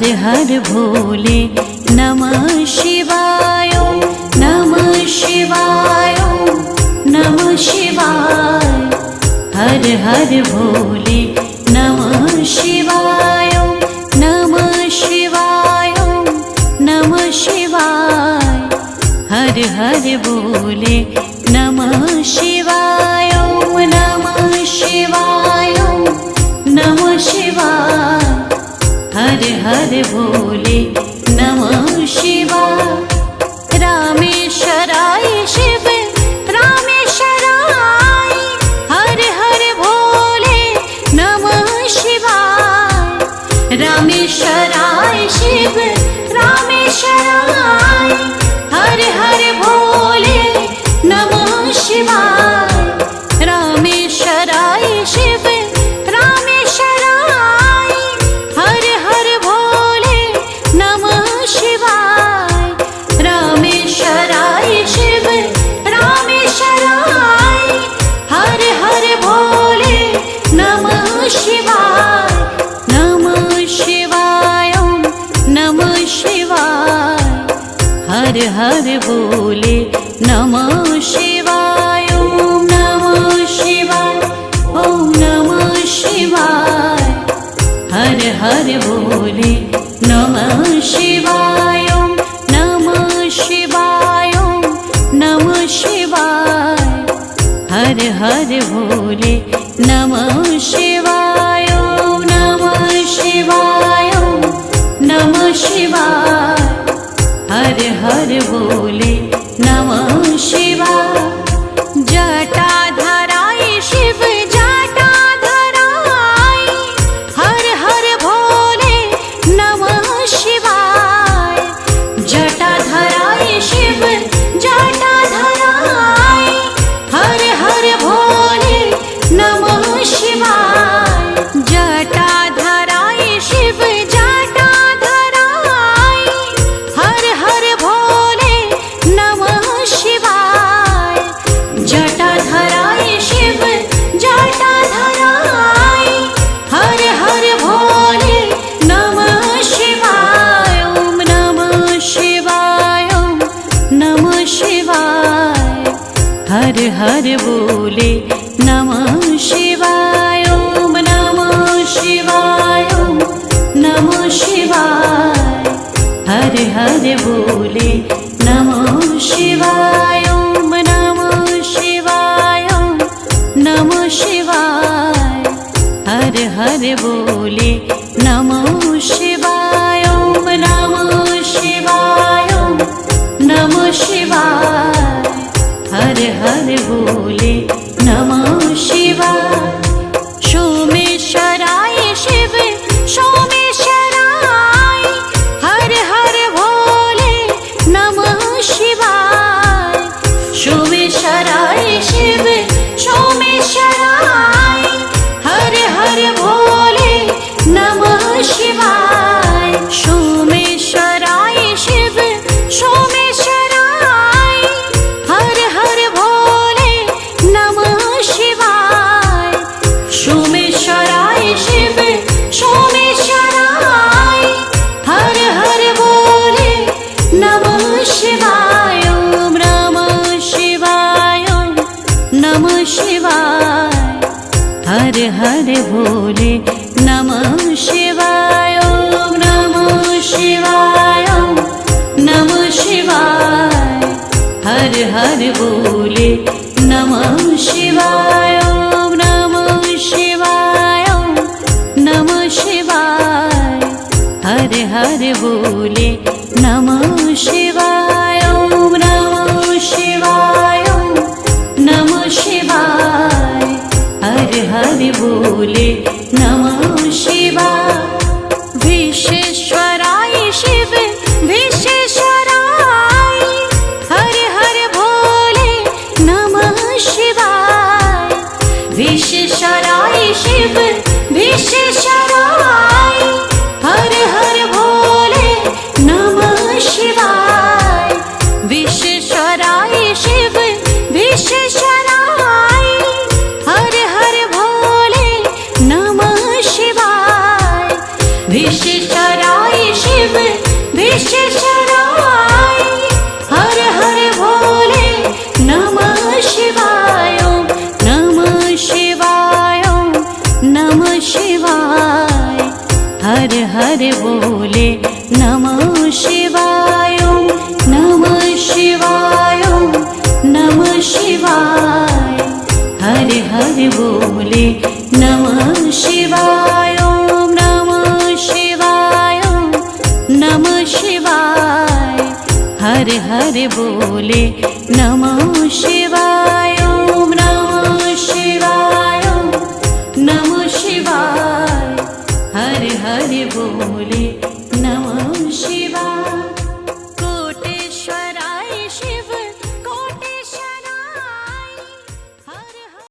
हर हर भोले नमः शिवाय नमः शिवाय नमः शिवाय। हर हर भोले नमः शिवाय नमः शिवाय नमः शिवाय। हर हर भोले नमः शिवाय नमः शिवाय नमः शिवाय। हर हर भोले नमः शिवाय। रामेश्वराय शिव रामेश्वराय हर हर भोले नमः शिवाय। रामेश्वराय शिव रामेश्वराय हर हर भोले नमः शिवाय। रामेश्वराय शिव रामेश्वराय हर हर भोले नमः शिवाय। रामेश्वराय शिव रामेश्वराय हर हर भोले नमः शिवाय। नमः शिवाय नमः शिवाय। हर हर भोले नमः शिवाय नमः शिवाय ओम नमः शिवाय। हर हर भोले नमः शिवाय नमः शिवाय नमः शिवाय। हर हर भोले नमः शिवाय नमः शिवाय नमः शिवाय। हर हर भोले नमः शिवाय। जटाधराय शिव जटाधराय हर हर भोले नमः शिवाय। जटाधराय शिव जटाधराय हर हर भोले नमः शिवाय। जटाधराय शिव जटाधराय हर हर भोले नमः शिवाय। जटाधराय शिव जटाधराय हर हर भोले नमः शिवाय ओम नमः शिवाय नमः शिवाय। हर हर भोले नमः शिवाय ओम नमः शिवाय नमः शिवाय। हर हर भोले नमः शिवाय ओम नमः शिवाय नमः शिवाय। हर हर भोले नमः शिवाय ओम नमः शिवाय नमः शिवाय। हर हर भोले नमः शिवाय। सोमेश्वराय शिव सोमेश्वराय हर हर भोले नमः शिवाय। सोमेश्वराय शिव सोमेश्वराय हर हर भोले नमः शिवाय। सोमेश्वराय शिव सोमेश्वराय हर हर भोले नमः शिवाय। सोमेश्वराय शिव सोमेश्वराय हर हर भोले नमः शिवाय ओम नमः शिवाय नमः शिवाय। हर हर भोले नमः शिवाय ओम नमः शिवाय नमः शिवाय। हर हर भोले नमः शिवाय ओम नमः शिवाय नमः शिवाय। हर हर भोले नमः शिवाय ओम नमः शिवाय नमः शिवाय। हर हर भोले नमः शिवाय। विश्वेश्वराय शिव विश्वेश्वराय हर हर भोले नमः शिवाय। विश्वेश्वराय शिव विश्वेश्वराय हर हर भोले नमः शिवाय। हर बोले नमः शिवाय नमः शिवाय नमः शिवाय हर हर बोले नमः शिवाय नमः शिवाय नमः शिवाय हर हर बोले नमः शिवाय नमः शिवाय नमः शिवाय हर हर बोले नमः शिवाय।